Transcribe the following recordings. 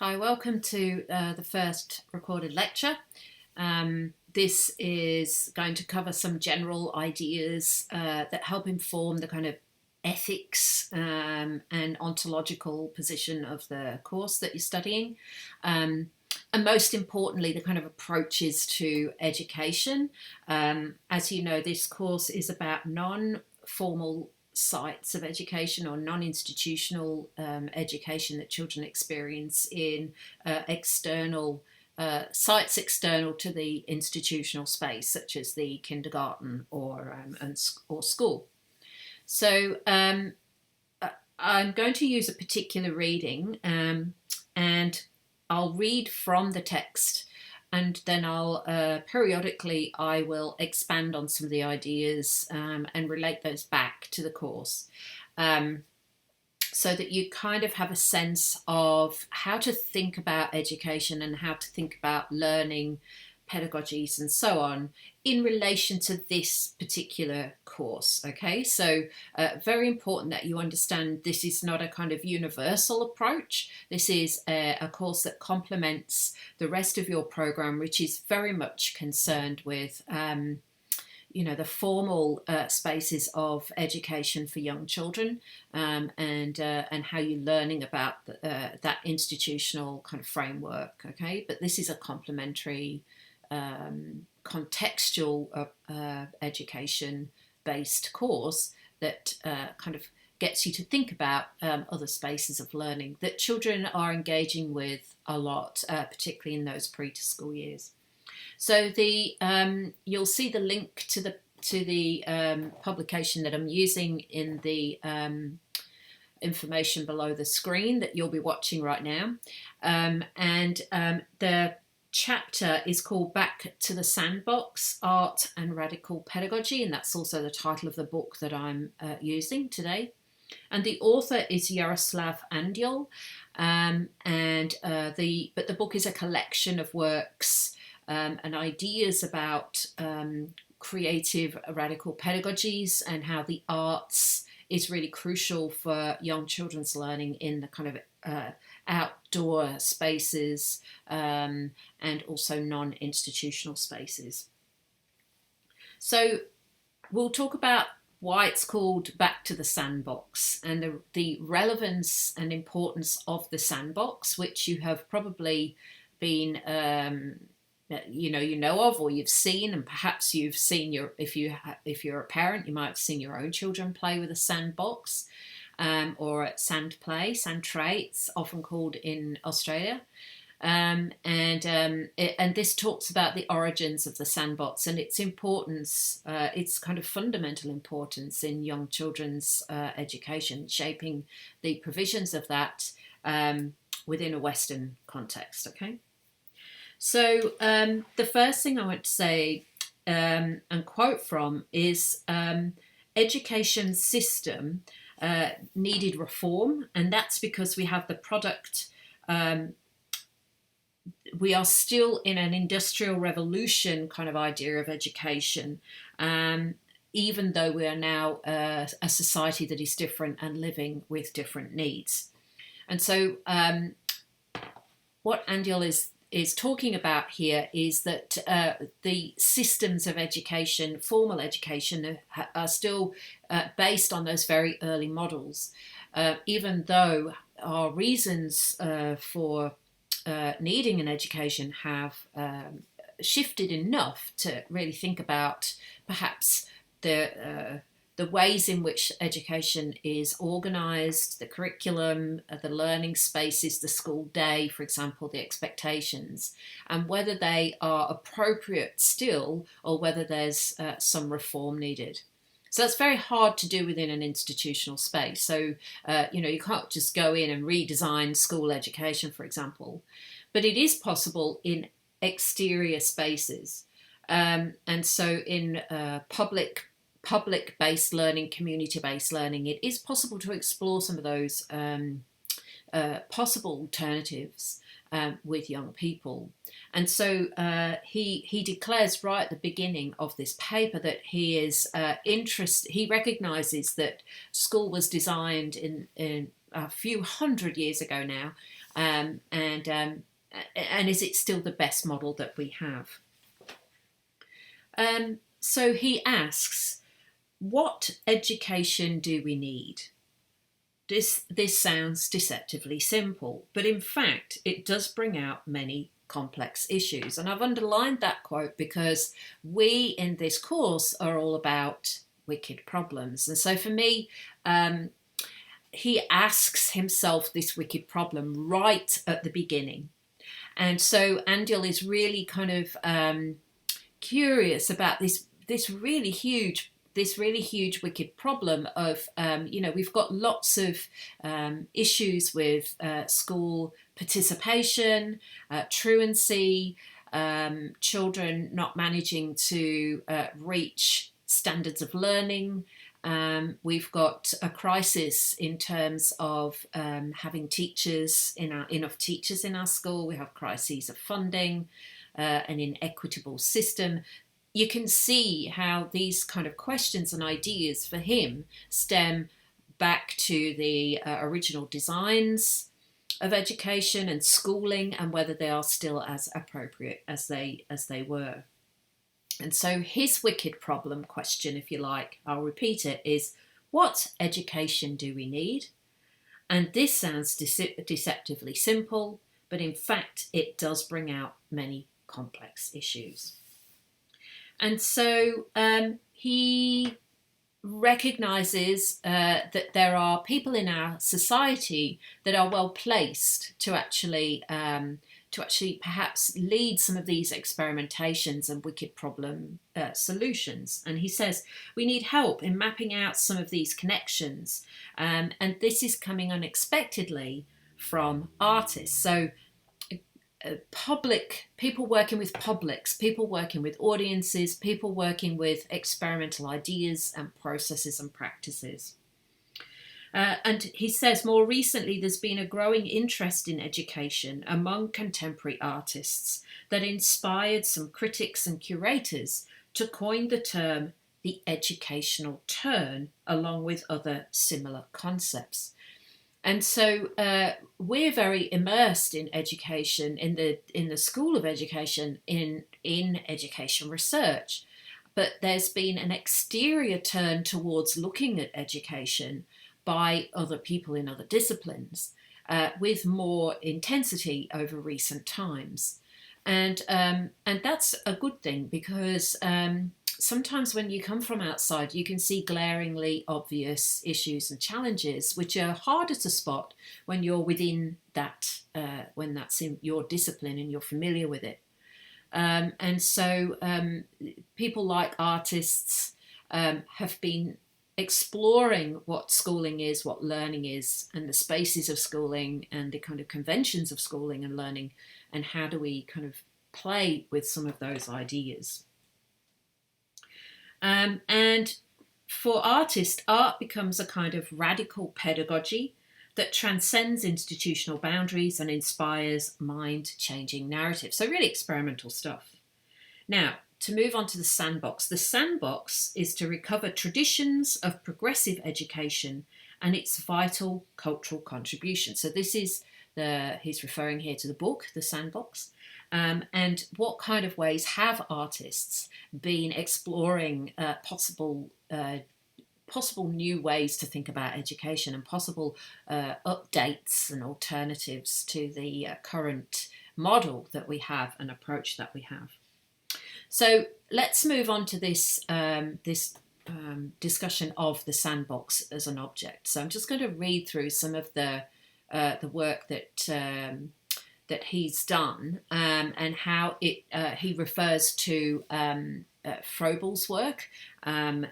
Hi, welcome to the first recorded lecture. This is going to cover some general ideas that help inform the kind of ethics and ontological position of the course that you're studying. And most importantly, the kind of approaches to education. As you know, this course is about non-formal sites of education or non-institutional education that children experience in external sites external to the institutional space, such as the kindergarten or school. So I'm going to use a particular reading, and I'll read from the text, and then I'll periodically I will expand on some of the ideas and relate those back to the course, so that you kind of have a sense of how to think about education and how to think about learning pedagogies and so on in relation to this particular course. Okay, so very important that you understand this is not a kind of universal approach. This is a course that complements the rest of your program, which is very much concerned with the formal spaces of education for young children, and how you're learning about that institutional kind of framework. Okay, but this is a complementary contextual education-based course that kind of gets you to think about other spaces of learning that children are engaging with a lot, particularly in those pre-to-school years. So you'll see the link to the publication that I'm using in the information below the screen that you'll be watching right now, and the chapter is called Back to the Sandbox, Art and Radical Pedagogy, and that's also the title of the book that I'm using today. And the author is Jaroslav Andel, but the book is a collection of works and ideas about creative radical pedagogies and how the arts is really crucial for young children's learning in the kind of outdoor spaces and also non-institutional spaces. So we'll talk about why it's called Back to the Sandbox and the relevance and importance of the sandbox, which you have probably been you know of, or you've seen, and perhaps you've seen if you're a parent, you might have seen your own children play with a sandbox, or at sand tray, it's often called in Australia. And this talks about the origins of the sandbox and its importance, its kind of fundamental importance in young children's education, shaping the provisions of that within a Western context. Okay, so the first thing I want to say and quote from is education system needed reform, and that's because we have the product. We are still in an industrial revolution kind of idea of education, even though we are now a society that is different and living with different needs. And so what Andel is talking about here is that the systems of education, formal education, are still based on those very early models, even though our reasons for needing an education have shifted enough to really think about perhaps the ways in which education is organised, the curriculum, the learning spaces, the school day, for example, the expectations, and whether they are appropriate still or whether there's some reform needed. So that's very hard to do within an institutional space. So, you can't just go in and redesign school education, for example, but it is possible in exterior spaces. And so in public-based learning, community-based learning, it is possible to explore some of those possible alternatives with young people. And so he declares right at the beginning of this paper that he is he recognises that school was designed in a few hundred years ago now, and is it still the best model that we have? So he asks, what education do we need? This sounds deceptively simple, but in fact it does bring out many complex issues. And I've underlined that quote because we in this course are all about wicked problems. And so for me, he asks himself this wicked problem right at the beginning. And so Andel is really kind of curious about this really huge wicked problem of, we've got lots of issues with school participation, truancy, children not managing to reach standards of learning. We've got a crisis in terms of having enough teachers in our school. We have crises of funding, an inequitable system. You can see how these kind of questions and ideas for him stem back to the original designs of education and schooling, and whether they are still as appropriate as they were. And so his wicked problem question, if you like, I'll repeat it, is what education do we need? And this sounds deceptively simple, but in fact it does bring out many complex issues. And so he recognises that there are people in our society that are well placed to actually perhaps lead some of these experimentations and wicked problem solutions. And he says we need help in mapping out some of these connections, and this is coming unexpectedly from artists. So people working with publics, people working with audiences, people working with experimental ideas and processes and practices. And he says more recently there's been a growing interest in education among contemporary artists that inspired some critics and curators to coin the term the educational turn, along with other similar concepts. And so we're very immersed in education, in the School of Education, in education research. But there's been an exterior turn towards looking at education by other people in other disciplines with more intensity over recent times. And that's a good thing, because sometimes when you come from outside, you can see glaringly obvious issues and challenges, which are harder to spot when you're within that, when that's in your discipline and you're familiar with it. And so people like artists have been exploring what schooling is, what learning is, and the spaces of schooling and the kind of conventions of schooling and learning, and how do we kind of play with some of those ideas. And for artists, art becomes a kind of radical pedagogy that transcends institutional boundaries and inspires mind-changing narratives. So really experimental stuff. Now, to move on to the Sandbox. The Sandbox is to recover traditions of progressive education and its vital cultural contribution. So this is he's referring here to the book, The Sandbox. And what kind of ways have artists been exploring possible new ways to think about education, and possible updates and alternatives to the current model that we have and approach that we have. So let's move on to this discussion of the Sandbox as an object. So I'm just going to read through some of the work that he's done, and how he refers to Froebel's work, and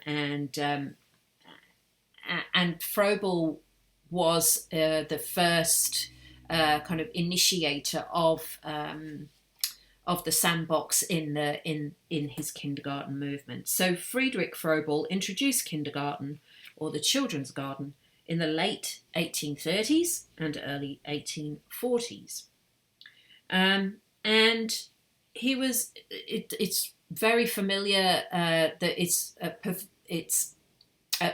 Froebel was the first kind of initiator of the Sandbox in his kindergarten movement. So Friedrich Froebel introduced kindergarten, or the children's garden, in the late 1830s and early 1840s. And he was, it's very familiar that it's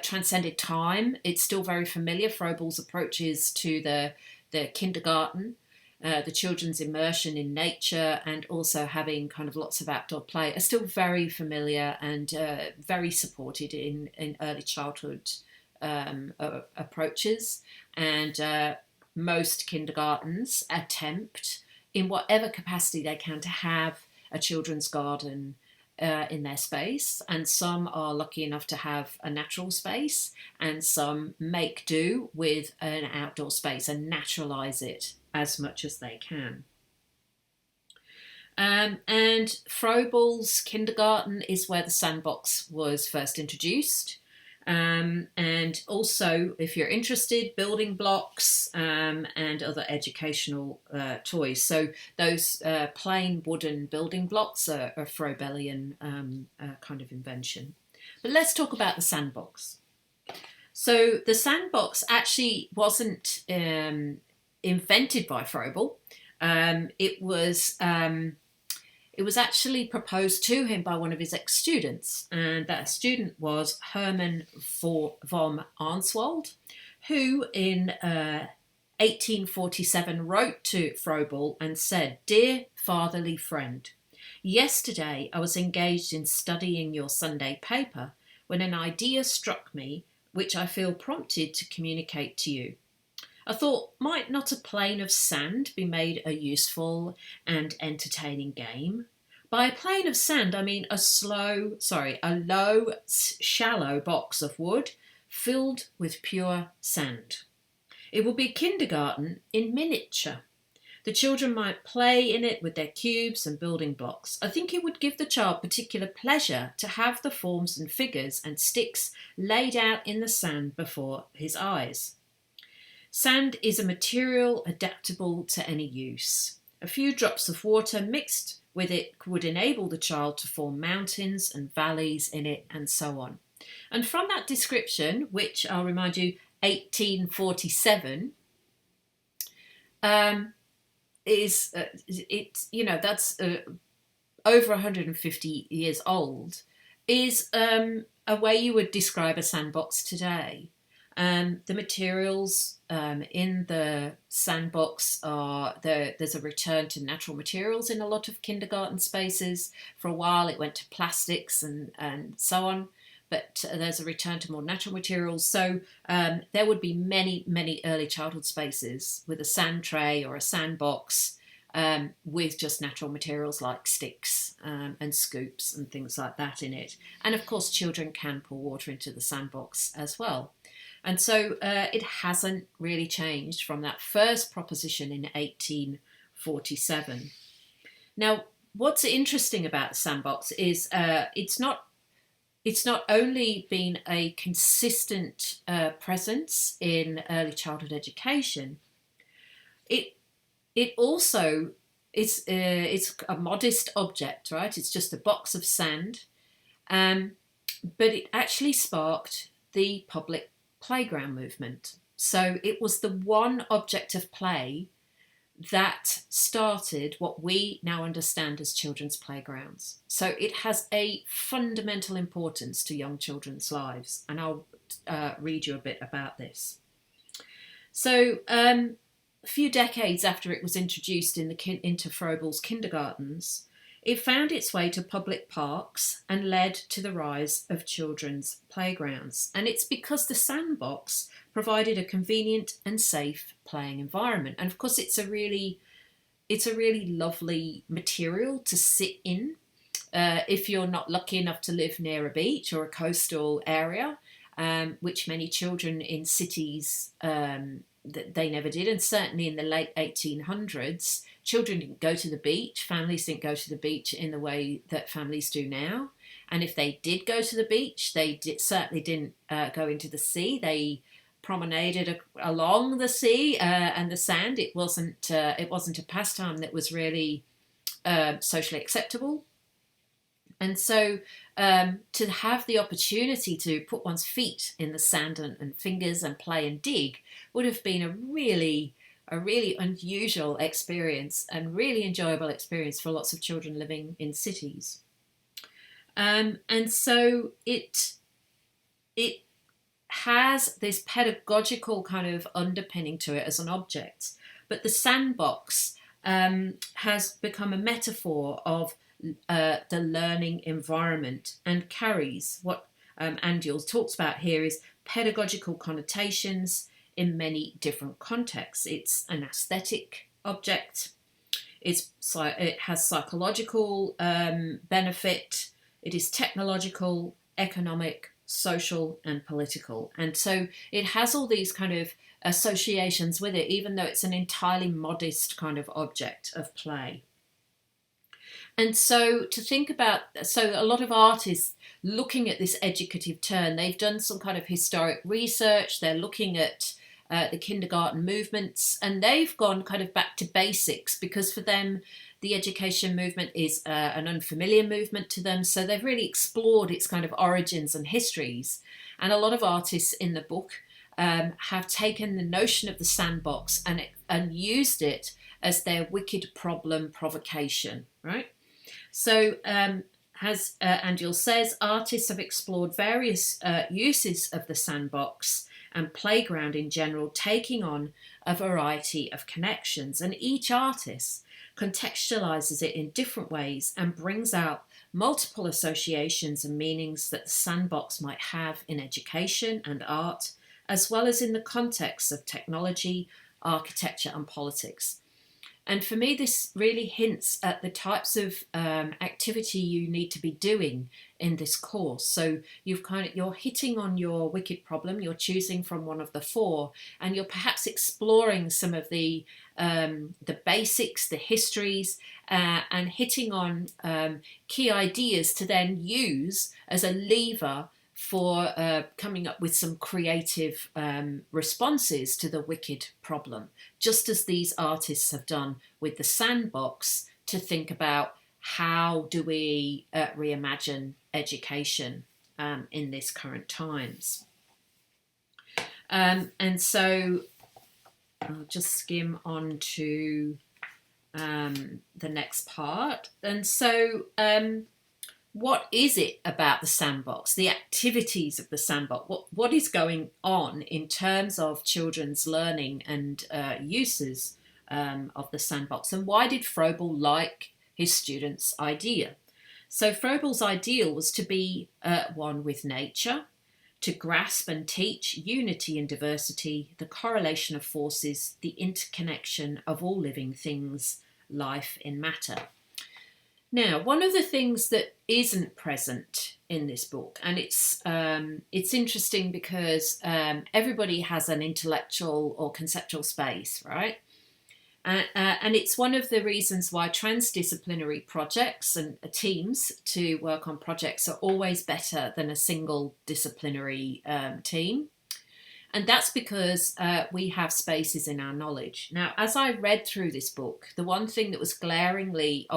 transcended time. It's still very familiar. Froebel's approaches to the kindergarten, the children's immersion in nature, and also having kind of lots of outdoor play are still very familiar and very supported in early childhood approaches. And most kindergartens attempt, in whatever capacity they can, to have a children's garden in their space, and some are lucky enough to have a natural space, and some make do with an outdoor space and naturalize it as much as they can. And Froebel's kindergarten is where the sandbox was first introduced. And also, if you're interested, building blocks and other educational toys. So those plain wooden building blocks are a Froebelian kind of invention. But let's talk about the sandbox. So the sandbox actually wasn't invented by Froebel. It was actually proposed to him by one of his ex-students, and that student was Hermann von Arnswald, who in 1847 wrote to Froebel and said, "Dear fatherly friend, yesterday I was engaged in studying your Sunday paper when an idea struck me which I feel prompted to communicate to you. I thought, might not a plane of sand be made a useful and entertaining game? By a plane of sand, I mean a low, shallow box of wood filled with pure sand. It would be a kindergarten in miniature. The children might play in it with their cubes and building blocks. I think it would give the child particular pleasure to have the forms and figures and sticks laid out in the sand before his eyes. Sand is a material adaptable to any use. A few drops of water mixed with it would enable the child to form mountains and valleys in it, and so on." And from that description, which I'll remind you, 1847, that's over 150 years old, is a way you would describe a sandbox today. The materials in the sandbox there's a return to natural materials in a lot of kindergarten spaces. For a while it went to plastics and so on, but there's a return to more natural materials. So there would be many early childhood spaces with a sand tray or a sandbox with just natural materials like sticks and scoops and things like that in it. And of course children can pour water into the sandbox as well. And so it hasn't really changed from that first proposition in 1847. Now, what's interesting about the sandbox is it's not only been a consistent presence in early childhood education, it also it's a modest object, right? It's just a box of sand, but it actually sparked the public playground movement. So it was the one object of play that started what we now understand as children's playgrounds. So it has a fundamental importance to young children's lives, and I'll read you a bit about this. So a few decades after it was introduced into Froebel's kindergartens, it found its way to public parks and led to the rise of children's playgrounds. And it's because the sandbox provided a convenient and safe playing environment. And of course, it's a really lovely material to sit in if you're not lucky enough to live near a beach or a coastal area, which many children in cities they never did. And certainly in the late 1800s, children didn't go to the beach. Families didn't go to the beach in the way that families do now. And if they did go to the beach, they certainly didn't go into the sea. They promenaded along the sea and the sand. It wasn't a pastime that was really socially acceptable. And so to have the opportunity to put one's feet in the sand and fingers and play and dig would have been a really unusual experience and really enjoyable experience for lots of children living in cities. And so it has this pedagogical kind of underpinning to it as an object. But the sandbox has become a metaphor of the learning environment and carries what Andel talks about here is pedagogical connotations in many different contexts. It's an aesthetic object. It has psychological benefit. It is technological, economic, social, and political. And so it has all these kind of associations with it, even though it's an entirely modest kind of object of play. And so to think about, so a lot of artists looking at this educative turn, they've done some kind of historic research, they're looking at the kindergarten movements, and they've gone kind of back to basics because for them the education movement is an unfamiliar movement to them, so they've really explored its kind of origins and histories. And a lot of artists in the book have taken the notion of the sandbox and used it as their wicked problem provocation, right? So as Andel says, artists have explored various uses of the sandbox and playground in general, taking on a variety of connections. And each artist contextualizes it in different ways and brings out multiple associations and meanings that the sandbox might have in education and art, as well as in the context of technology, architecture, and politics. And for me, this really hints at the types of activity you need to be doing in this course. So you're hitting on your wicked problem, you're choosing from one of the four, and you're perhaps exploring some of the basics, the histories, and hitting on key ideas to then use as a lever for coming up with some creative responses to the wicked problem, just as these artists have done with the sandbox to think about how do we reimagine education in this current times. And so I'll just skim on to the next part. And so what is it about the sandbox, the activities of the sandbox? What is going on in terms of children's learning and uses of the sandbox? And why did Froebel like his students' idea? So Froebel's ideal was to be one with nature, to grasp and teach unity and diversity, the correlation of forces, the interconnection of all living things, life in matter. Now, one of the things that isn't present in this book, and it's interesting because everybody has an intellectual or conceptual space, right? And it's one of the reasons why transdisciplinary projects and teams to work on projects are always better than a single disciplinary team. And that's because we have spaces in our knowledge. Now, as I read through this book, the one thing that was glaringly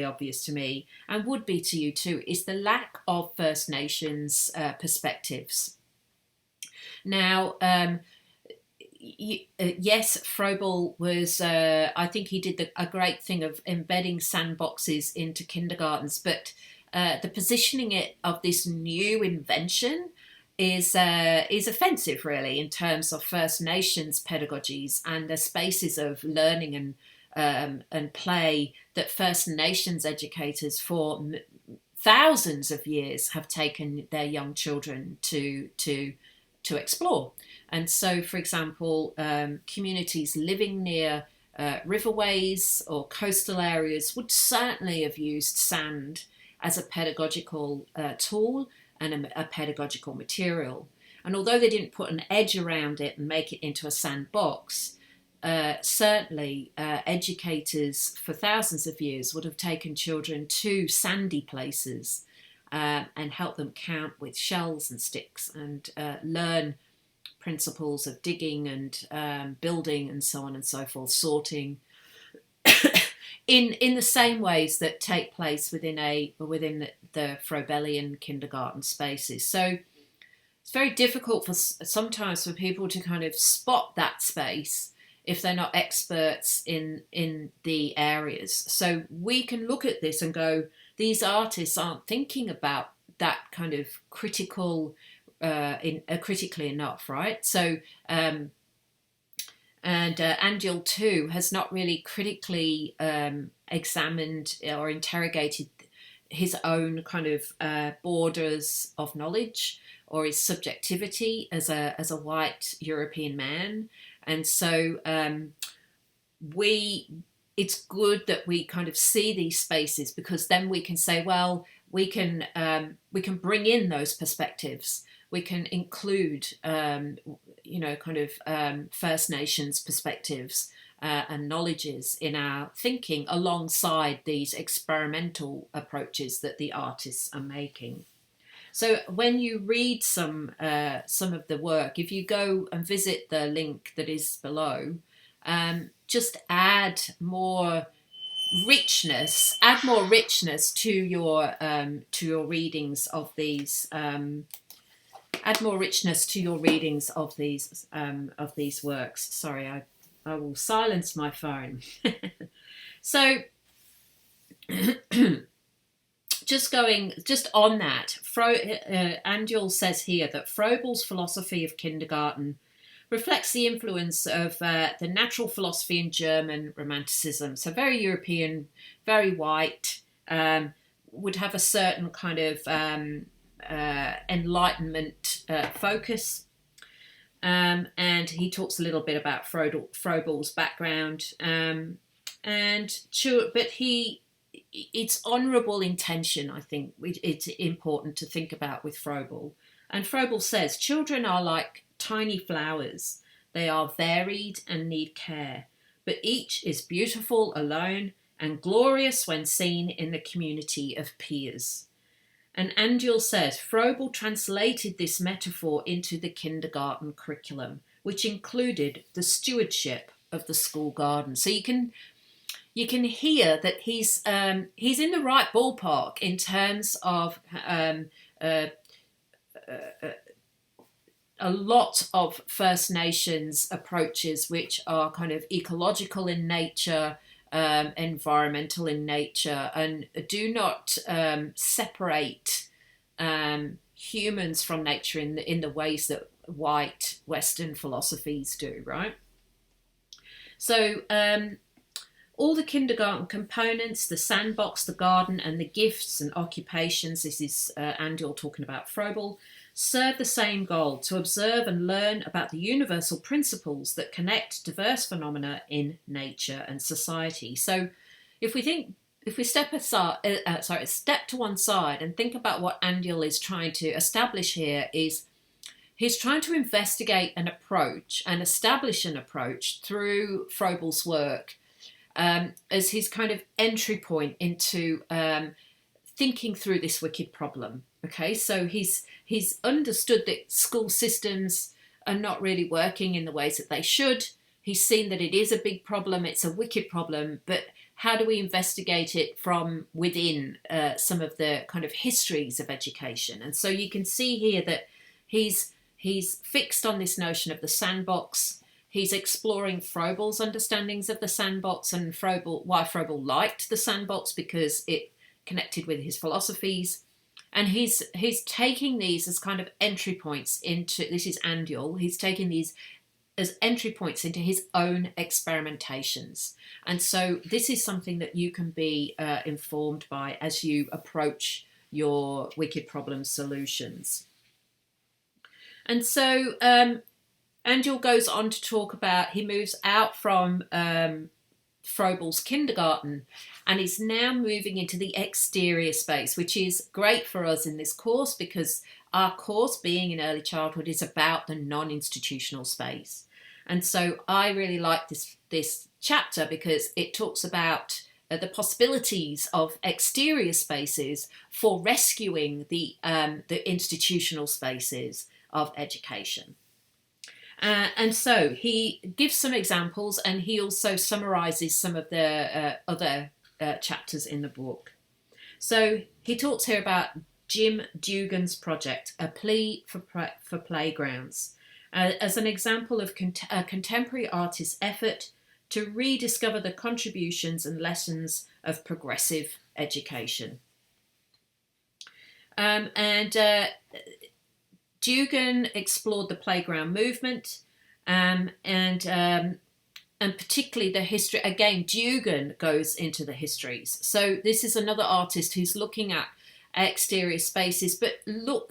obvious to me, and would be to you too, is the lack of First Nations perspectives. Now, yes, Froebel was, I think he did a great thing of embedding sandboxes into kindergartens, but the positioning it of this new invention is offensive, really, in terms of First Nations pedagogies and the spaces of learning and play that First Nations educators for thousands of years have taken their young children to explore. And so, for example, communities living near riverways or coastal areas would certainly have used sand as a pedagogical tool and a pedagogical material. And although they didn't put an edge around it and make it into a sandbox, certainly educators for thousands of years would have taken children to sandy places and helped them count with shells and sticks and learn principles of digging and building and so on and so forth, sorting, in the same ways that take place within the Froebelian kindergarten spaces. So it's very difficult sometimes for people to kind of spot that space if they're not experts in the areas. So we can look at this and go, these artists aren't thinking about that kind of critical critically enough, right? So Andel too has not really critically examined or interrogated his own kind of borders of knowledge or his subjectivity as a white European man. And so it's good that we kind of see these spaces, because then we can say, well, we can bring in those perspectives. We can include, First Nations perspectives and knowledges in our thinking alongside these experimental approaches that the artists are making. So when you read some of the work, if you go and visit the link that is below, just add more richness to your readings of these. Add more richness to your readings of these works. Sorry, I will silence my phone. So, just on that, Andel says here that Froebel's philosophy of kindergarten reflects the influence of the natural philosophy in German Romanticism. So very European, very white, would have a certain kind of Enlightenment focus. And he talks a little bit about Froebel's background. But it's honourable intention, I think, it's important to think about with Froebel. And Froebel says, children are like tiny flowers. They are varied and need care, but each is beautiful alone and glorious when seen in the community of peers. And Andel says, Froebel translated this metaphor into the kindergarten curriculum, which included the stewardship of the school garden. So you can hear that he's in the right ballpark in terms of a lot of First Nations approaches, which are kind of ecological in nature, environmental in nature, and do not separate humans from nature in the ways that white Western philosophies do, right? So all the kindergarten components, the sandbox, the garden, and the gifts and occupations, this is Andel talking about Froebel, serve the same goal: to observe and learn about the universal principles that connect diverse phenomena in nature and society. So if we step to one side and think about what Andel is trying to establish here, is he's trying to investigate an approach and establish an approach through Froebel's work as his kind of entry point into thinking through this wicked problem. Okay, so he's understood that school systems are not really working in the ways that they should. He's seen that it is a big problem, it's a wicked problem, but how do we investigate it from within some of the kind of histories of education? And so you can see here that he's fixed on this notion of the sandbox. He's exploring Froebel's understandings of the sandbox and why Froebel liked the sandbox, because it connected with his philosophies. And he's taking these as kind of entry points into, this is Andel, he's taking these as entry points into his own experimentations. And so this is something that you can be informed by as you approach your wicked problem solutions. And so Andel goes on to talk about, he moves out from Froebel's kindergarten and is now moving into the exterior space, which is great for us in this course, because our course, being in early childhood, is about the non-institutional space. And so I really like this chapter because it talks about the possibilities of exterior spaces for rescuing the institutional spaces of education. And so he gives some examples, and he also summarises some of the other chapters in the book. So he talks here about Jim Dugan's project, A Plea for Playgrounds, as an example of a contemporary artist's effort to rediscover the contributions and lessons of progressive education. Dugan explored the playground movement, and particularly the history. Again, Dugan goes into the histories. So this is another artist who's looking at exterior spaces, but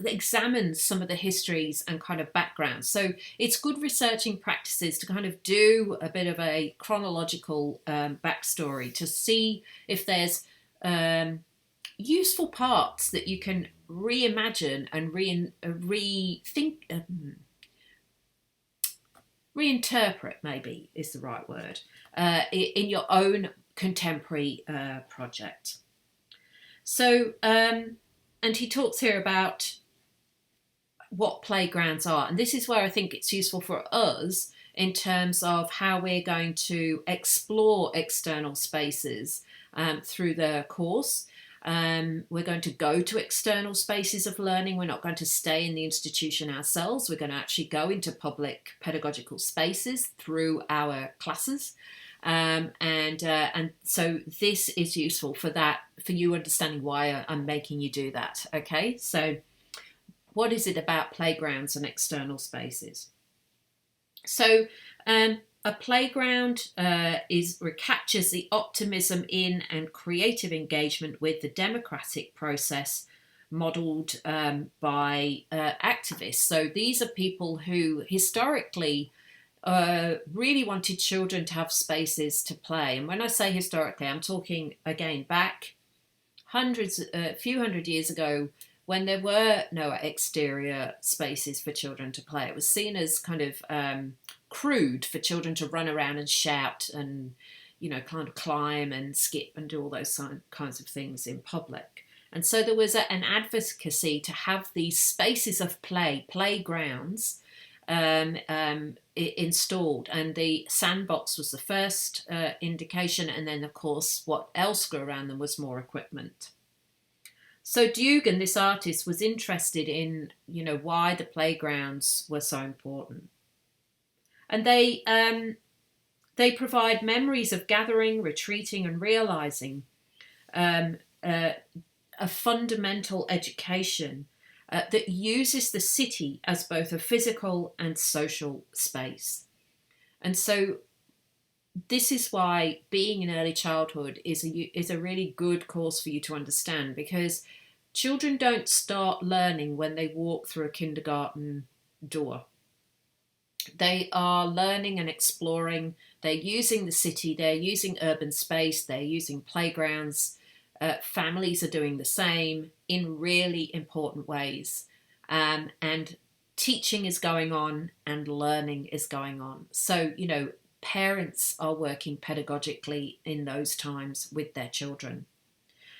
examines some of the histories and kind of backgrounds. So it's good researching practices to kind of do a bit of a chronological backstory to see if there's useful parts that you can reimagine and reinterpret, maybe is the right word, in your own contemporary project. So, and he talks here about what playgrounds are. And this is where I think it's useful for us in terms of how we're going to explore external spaces through the course. We're going to go to external spaces of learning. We're not going to stay in the institution ourselves. We're going to actually go into public pedagogical spaces through our classes. And so this is useful for that, for you understanding why I'm making you do that. Okay, so what is it about playgrounds and external spaces? So a playground recaptures the optimism in and creative engagement with the democratic process modelled by activists. So these are people who historically really wanted children to have spaces to play. And when I say historically, I'm talking again back a few hundred years ago, when there were no exterior spaces for children to play. It was seen as kind of crude for children to run around and shout and, kind of climb and skip and do all those kinds of things in public. And so there was an advocacy to have these spaces of playgrounds installed. And the Sandbox was the first indication. And then, of course, what else grew around them was more equipment. So Dugan, this artist, was interested in, why the playgrounds were so important. And they provide memories of gathering, retreating, and realizing a fundamental education that uses the city as both a physical and social space. And so this is why being in early childhood is a really good course for you to understand, because children don't start learning when they walk through a kindergarten door. They are learning and exploring. They're using the city. They're using urban space. They're using playgrounds. Families are doing the same in really important ways. And teaching is going on and learning is going on. So, parents are working pedagogically in those times with their children.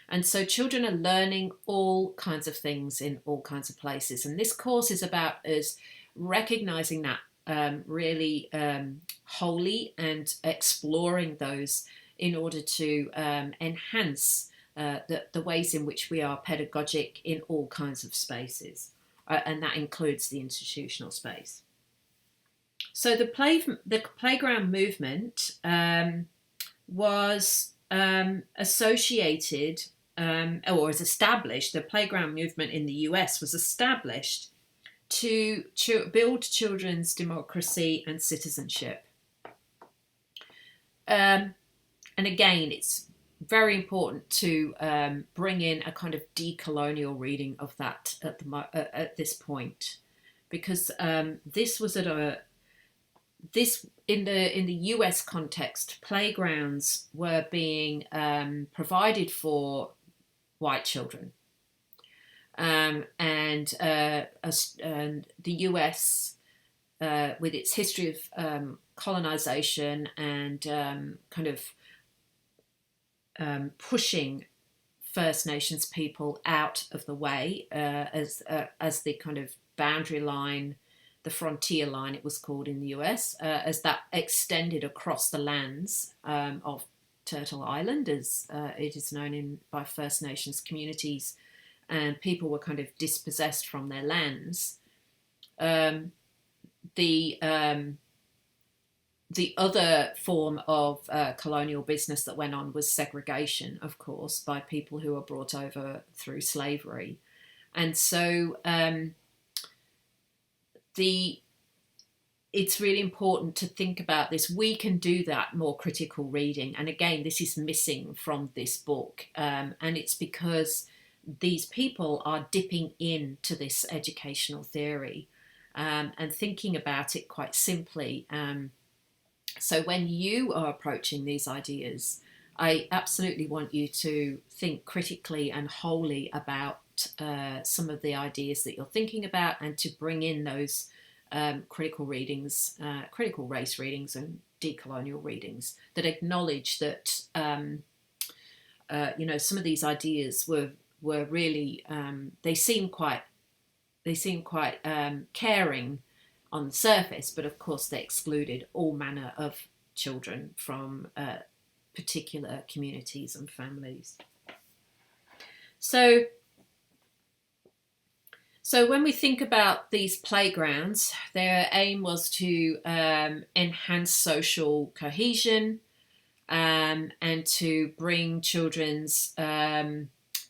And so children are learning all kinds of things in all kinds of places. And this course is about us recognizing that really wholly and exploring those in order to enhance the ways in which we are pedagogic in all kinds of spaces. And that includes the institutional space. So the playground movement was associated or was established. The playground movement in the US was established to build children's democracy and citizenship. And again, it's very important to bring in a kind of decolonial reading of that at this point, because this was in the US context, playgrounds were being provided for white children, and the US, with its history of colonization and kind of pushing First Nations people out of the way as the kind of boundary line, the frontier line it was called in the US, as that extended across the lands of Turtle Island, as it is known by First Nations communities, and people were kind of dispossessed from their lands. The other form of colonial business that went on was segregation, of course, by people who were brought over through slavery. And so it's really important to think about this. We can do that more critical reading. And again, this is missing from this book. And it's because these people are dipping into this educational theory and thinking about it quite simply. So when you are approaching these ideas, I absolutely want you to think critically and wholly about some of the ideas that you're thinking about, and to bring in those critical readings, critical race readings and decolonial readings that acknowledge that some of these ideas were really they seem quite caring on the surface, but of course they excluded all manner of children from particular communities and families. So when we think about these playgrounds, their aim was to enhance social cohesion and to bring children's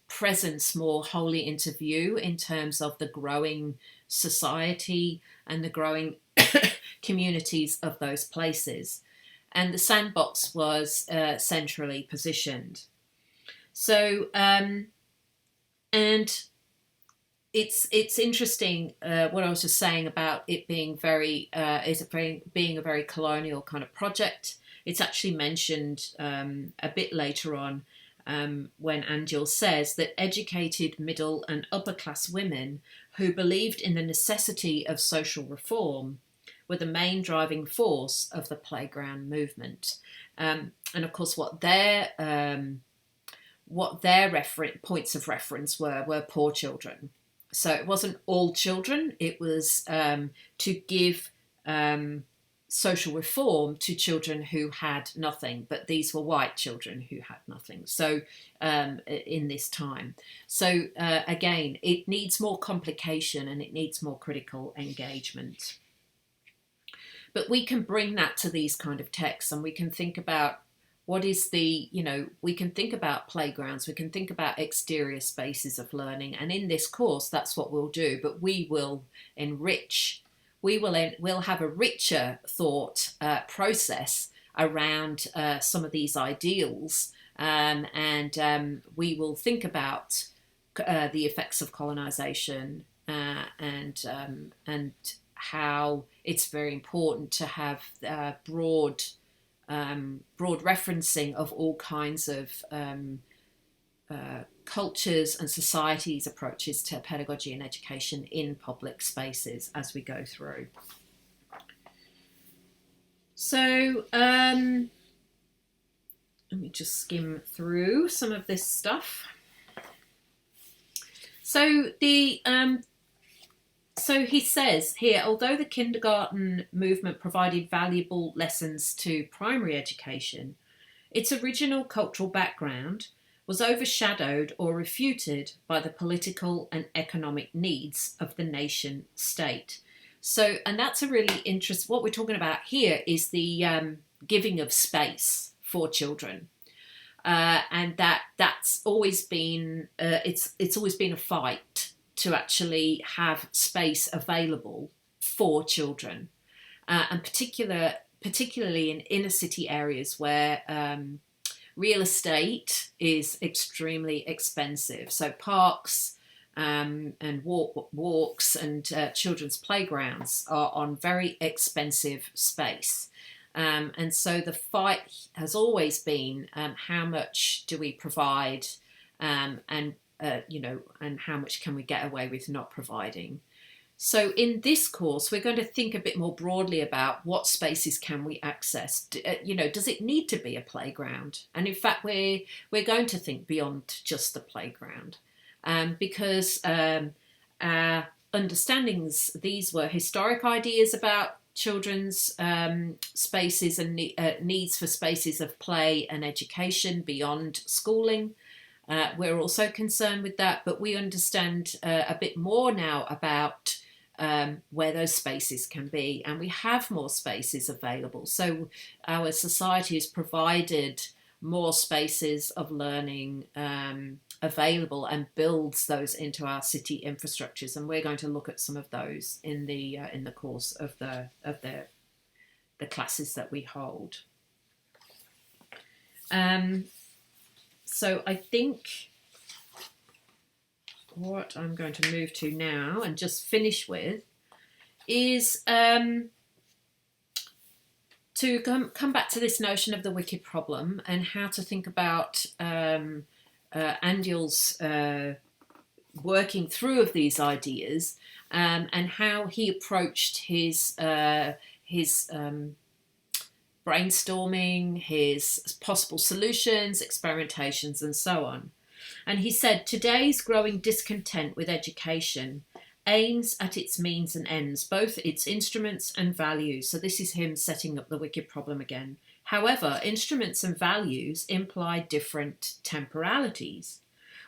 presence more wholly into view in terms of the growing society and the growing communities of those places. And the Sandbox was centrally positioned. So, and it's interesting what I was just saying about it being being a very colonial kind of project. It's actually mentioned a bit later on when Andel says that educated middle and upper class women who believed in the necessity of social reform were the main driving force of the playground movement. And of course, what their points of reference were poor children. So it wasn't all children. It was to give social reform to children who had nothing, but these were white children who had nothing. So in this time. So again, it needs more complication and it needs more critical engagement. But we can bring that to these kind of texts, and we can think about what is we can think about playgrounds, we can think about exterior spaces of learning. And in this course, that's what we'll do, but we will enrich, we'll have a richer thought process around some of these ideals. And we will think about the effects of colonization and how it's very important to have broad referencing of all kinds of cultures and societies' approaches to pedagogy and education in public spaces as we go through. So let me just skim through some of this stuff. So So he says here, although the kindergarten movement provided valuable lessons to primary education, its original cultural background was overshadowed or refuted by the political and economic needs of the nation state. So, and that's a really interesting, what we're talking about here is the giving of space for children. And that's always been, it's always been a fight to actually have space available for children, and particularly in inner city areas where real estate is extremely expensive. So parks and walks and children's playgrounds are on very expensive space. And so the fight has always been how much do we provide, and how much can we get away with not providing. So in this course, we're going to think a bit more broadly about what spaces can we access. Does it need to be a playground? And in fact, we're going to think beyond just the playground, because our understandings, these were historic ideas about children's spaces and needs for spaces of play and education beyond schooling. We're also concerned with that, but we understand a bit more now about where those spaces can be, and we have more spaces available. So our society has provided more spaces of learning available and builds those into our city infrastructures. And we're going to look at some of those in the course of the classes that we hold. So I think what I'm going to move to now and just finish with is to come back to this notion of the wicked problem and how to think about Andel's working through of these ideas, and how he approached his brainstorming, his possible solutions, experimentations, and so on. And he said, today's growing discontent with education aims at its means and ends, both its instruments and values. So this is him setting up the wicked problem again. However, instruments and values imply different temporalities.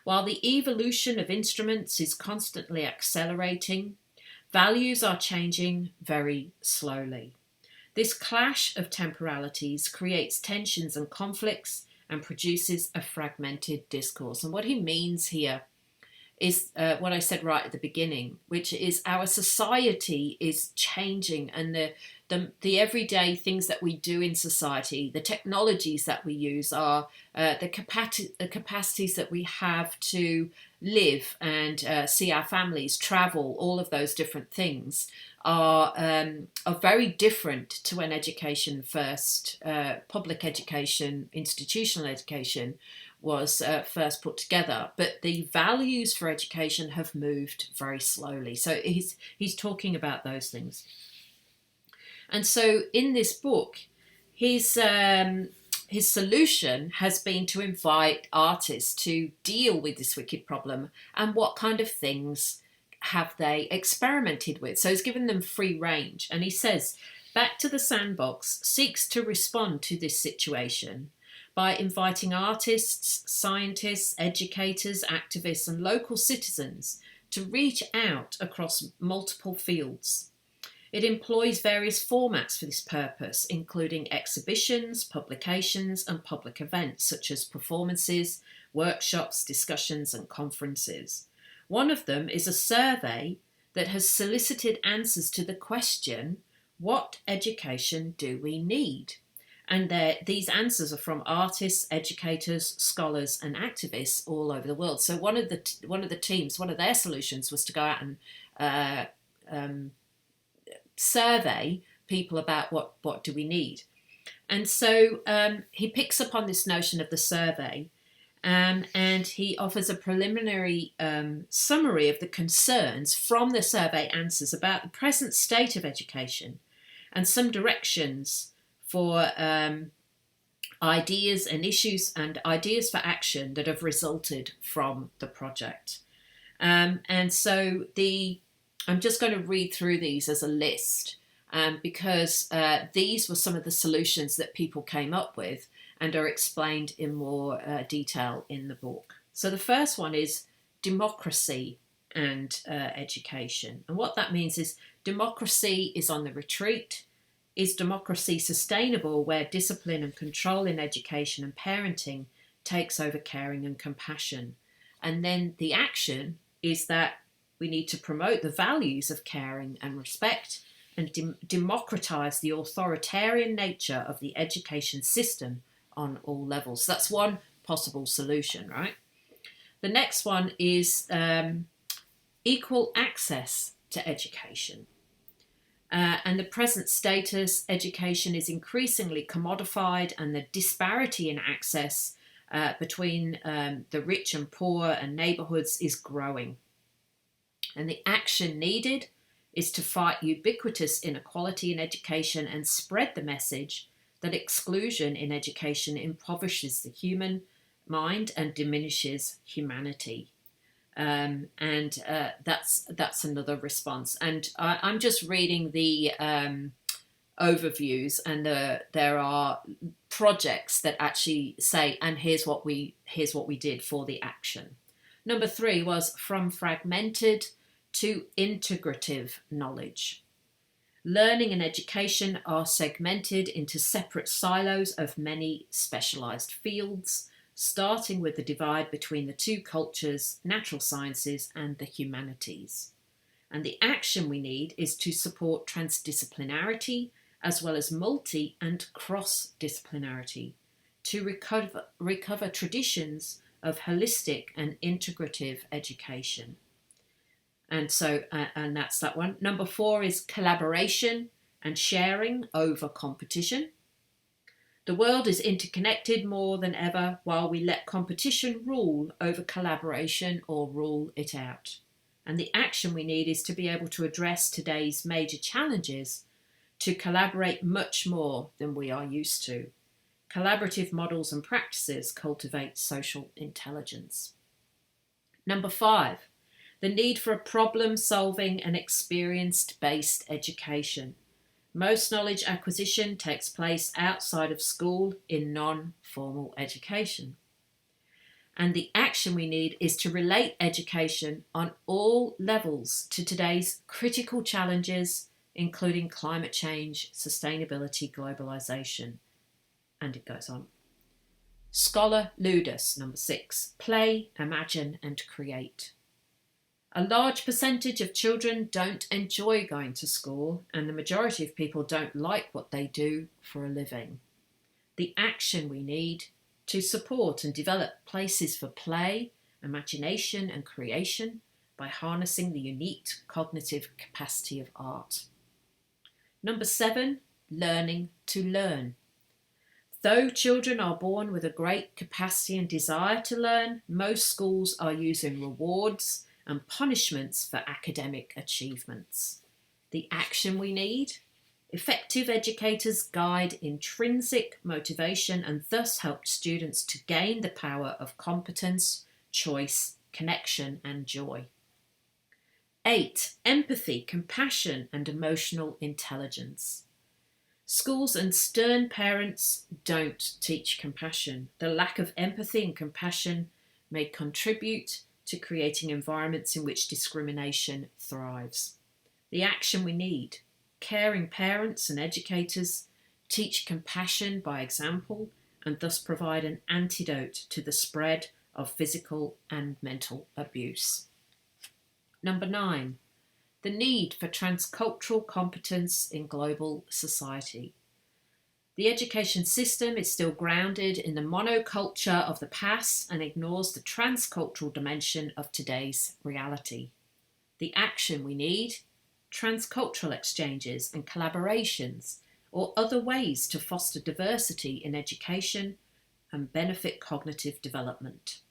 While the evolution of instruments is constantly accelerating, values are changing very slowly. This clash of temporalities creates tensions and conflicts and produces a fragmented discourse. And what he means here is what I said right at the beginning, which is our society is changing, and the everyday things that we do in society, the technologies that we use, are the capacities that we have to live and see our families, travel, all of those different things are very different to when education first, public education, institutional education was first put together. But the values for education have moved very slowly. So he's talking about those things. And so in this book, his solution has been to invite artists to deal with this wicked problem and what kind of things have they experimented with. So he's given them free range. And he says, Back to the Sandbox seeks to respond to this situation by inviting artists, scientists, educators, activists, and local citizens to reach out across multiple fields. It employs various formats for this purpose, including exhibitions, publications, and public events such as performances, workshops, discussions, and conferences. One of them is a survey that has solicited answers to the question, what education do we need? And these answers are from artists, educators, scholars, and activists all over the world. So one of the teams, one of their solutions was to go out and survey people about what do we need. And so he picks up on this notion of the survey, and he offers a preliminary summary of the concerns from the survey answers about the present state of education and some directions for ideas and issues and ideas for action that have resulted from the project. And so I'm just going to read through these as a list because these were some of the solutions that people came up with and are explained in more detail in the book. So the first one is democracy and education. And what that means is democracy is on the retreat. Is democracy sustainable where discipline and control in education and parenting takes over caring and compassion? And then the action is that we need to promote the values of caring and respect and democratize the authoritarian nature of the education system on all levels. So that's one possible solution, right? The next one is equal access to education. And the present status, education is increasingly commodified, and the disparity in access between the rich and poor and neighbourhoods is growing. And the action needed is to fight ubiquitous inequality in education and spread the message that exclusion in education impoverishes the human mind and diminishes humanity. And that's another response. And I'm just reading the overviews, and there are projects that actually say, and here's what we did for the action. Number 3 was from fragmented to integrative knowledge. Learning and education are segmented into separate silos of many specialised fields, starting with the divide between the two cultures, natural sciences and the humanities. And the action we need is to support transdisciplinarity as well as multi and cross-disciplinarity to recover traditions of holistic and integrative education. And so, and that's that one. Number 4 is collaboration and sharing over competition. The world is interconnected more than ever while we let competition rule over collaboration or rule it out. And the action we need is to be able to address today's major challenges, to collaborate much more than we are used to. Collaborative models and practices cultivate social intelligence. Number 5, the need for a problem-solving and experience-based education. Most knowledge acquisition takes place outside of school in non-formal education. And the action we need is to relate education on all levels to today's critical challenges, including climate change, sustainability, globalisation. And it goes on. Scholar Ludus, number 6, play, imagine and create. A large percentage of children don't enjoy going to school, and the majority of people don't like what they do for a living. The action we need to support and develop places for play, imagination and creation by harnessing the unique cognitive capacity of art. Number 7, learning to learn. Though children are born with a great capacity and desire to learn, most schools are using rewards and punishments for academic achievements. The action we need? Effective educators guide intrinsic motivation and thus help students to gain the power of competence, choice, connection and joy. 8, empathy, compassion and emotional intelligence. Schools and stern parents don't teach compassion. The lack of empathy and compassion may contribute to creating environments in which discrimination thrives. The action we need: caring parents and educators teach compassion by example and thus provide an antidote to the spread of physical and mental abuse. Number 9, the need for transcultural competence in global society. The education system is still grounded in the monoculture of the past and ignores the transcultural dimension of today's reality. The action we need: transcultural exchanges and collaborations, or other ways to foster diversity in education and benefit cognitive development.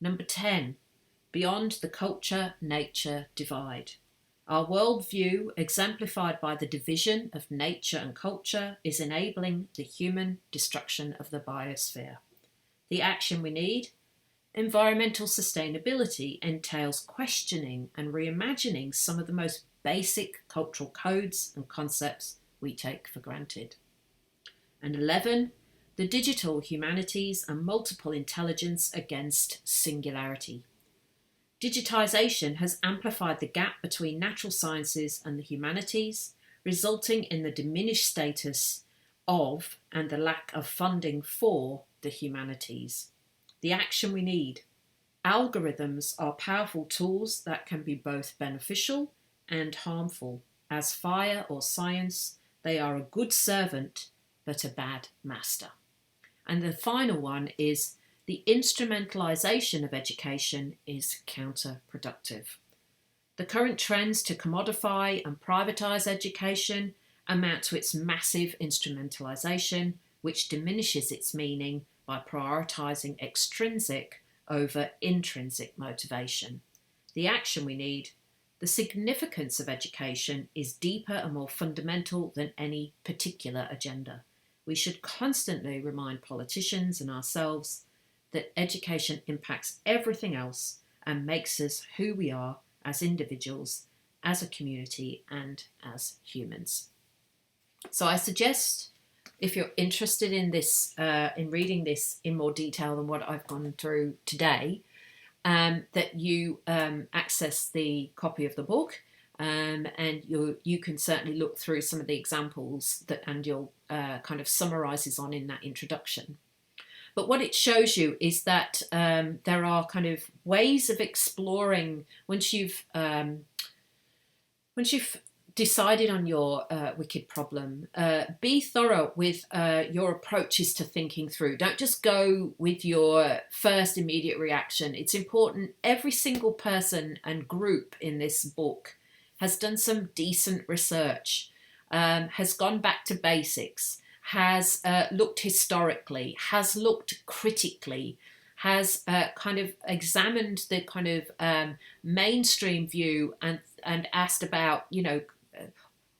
Number 10, beyond the culture-nature divide. Our worldview, exemplified by the division of nature and culture, is enabling the human destruction of the biosphere. The action we need: environmental sustainability entails questioning and reimagining some of the most basic cultural codes and concepts we take for granted. And 11, the digital humanities and multiple intelligence against singularity. Digitisation has amplified the gap between natural sciences and the humanities, resulting in the diminished status of and the lack of funding for the humanities. The action we need: algorithms are powerful tools that can be both beneficial and harmful. As fire or science, they are a good servant but a bad master. And the final one is: the instrumentalisation of education is counterproductive. The current trends to commodify and privatise education amount to its massive instrumentalisation, which diminishes its meaning by prioritising extrinsic over intrinsic motivation. The action we need: the significance of education is deeper and more fundamental than any particular agenda. We should constantly remind politicians and ourselves that education impacts everything else and makes us who we are as individuals, as a community, and as humans. So I suggest, if you're interested in this, in reading this in more detail than what I've gone through today, that you access the copy of the book. and you can certainly look through some of the examples that Andel kind of summarises on in that introduction. But what it shows you is that there are kind of ways of exploring once you've decided on your wicked problem. Be thorough with your approaches to thinking through. Don't just go with your first immediate reaction. It's important. Every single person and group in this book has done some decent research, has gone back to basics, has looked historically, has looked critically, has kind of examined the kind of mainstream view and asked about, you know,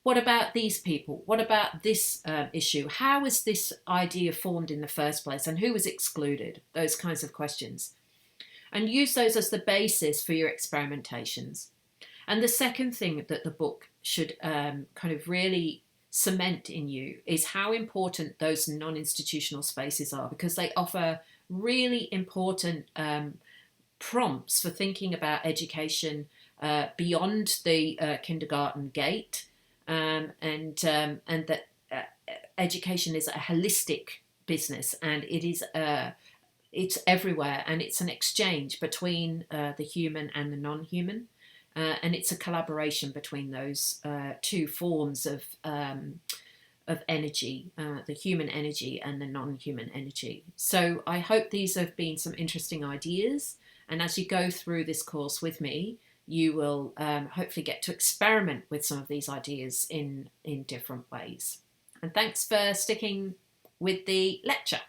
what about these people? What about this issue? How was this idea formed in the first place? And who was excluded? Those kinds of questions. And use those as the basis for your experimentations. And the second thing that the book should kind of really cement in you is how important those non-institutional spaces are, because they offer really important prompts for thinking about education beyond the kindergarten gate, and that education is a holistic business, and it's everywhere, and it's an exchange between the human and the non-human. And it's a collaboration between those two forms of energy, the human energy and the non-human energy. So I hope these have been some interesting ideas. And as you go through this course with me, you will hopefully get to experiment with some of these ideas in different ways. And thanks for sticking with the lecture.